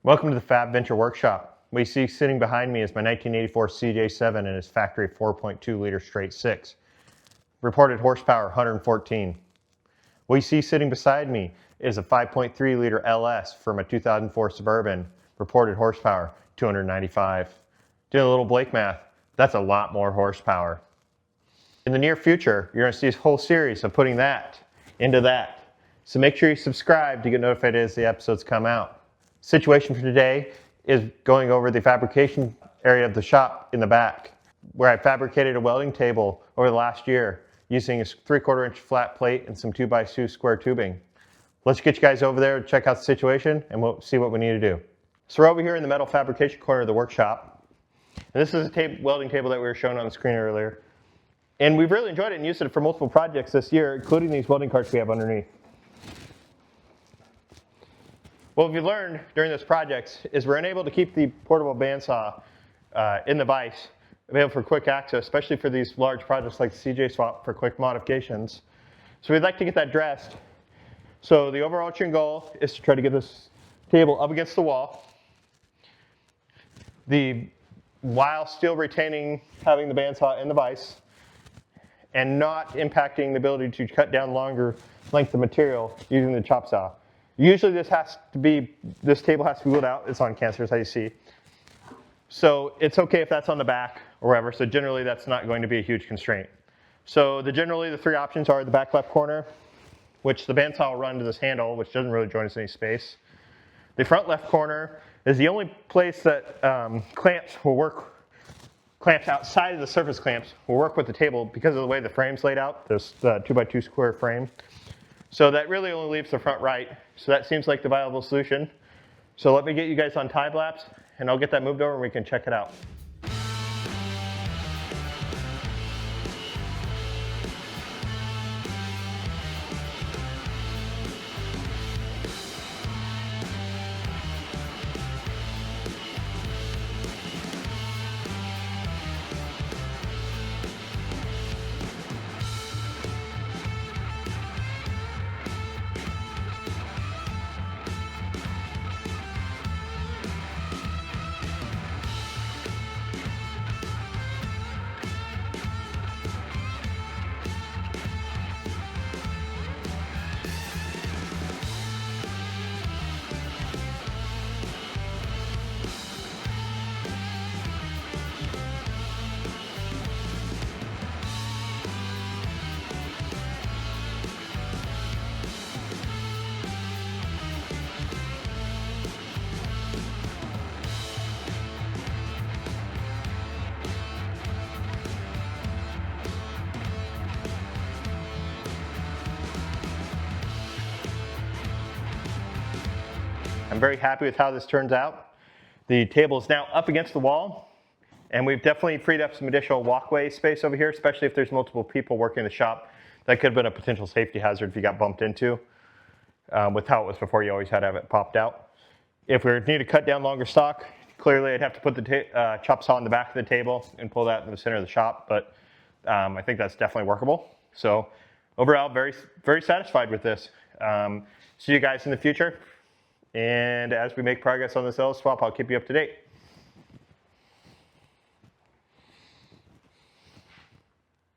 Welcome to the Fab Venture Workshop. What you see sitting behind me is my 1984 CJ7 and its factory 4.2 liter straight six. Reported horsepower 114. What you see sitting beside me is a 5.3 liter LS from a 2004 Suburban. Reported horsepower 295. Doing a little Blake math, that's a lot more horsepower. In the near future, you're going to see a whole series of putting that into that. So make sure you subscribe to get notified as the episodes come out. Situation for today is going over the fabrication area of the shop in the back, where I fabricated a welding table over the last year using a 3/4 inch flat plate and some 2x2 square tubing. Let's get you guys over there to check out the situation and we'll see what we need to do. So we're over here in the metal fabrication corner of the workshop. And this is a welding table that we were showing on the screen earlier. And we've really enjoyed it and used it for multiple projects this year, including these welding carts we have underneath. What we've learned during this project is we're unable to keep the portable bandsaw in the vise available for quick access, especially for these large projects like the CJ swap for quick modifications. So we'd like to get that addressed. So the overarching goal is to try to get this table up against the wall, while still retaining having the bandsaw in the vise and not impacting the ability to cut down longer length of material using the chop saw. Usually this table has to be wheeled out. It's on casters, as you see. So it's okay if that's on the back or wherever. So generally that's not going to be a huge constraint. So generally the three options are the back left corner, which the bandsaw will run to this handle, which doesn't really join us any space. The front left corner is the only place that clamps outside of the surface clamps will work with the table because of the way the frame's laid out. There's the 2x2 square frame. So that really only leaves the front right. So that seems like the viable solution. So let me get you guys on time lapse and I'll get that moved over and we can check it out. I'm very happy with how this turns out. The table is now up against the wall, and we've definitely freed up some additional walkway space over here, especially if there's multiple people working in the shop. That could have been a potential safety hazard if you got bumped into. With how it was before, you always had to have it popped out. If we need to cut down longer stock, clearly I'd have to put the chop saw on the back of the table and pull that in the center of the shop, but I think that's definitely workable. So overall, very, very satisfied with this. See you guys in the future. And as we make progress on this L swap, I'll keep you up to date.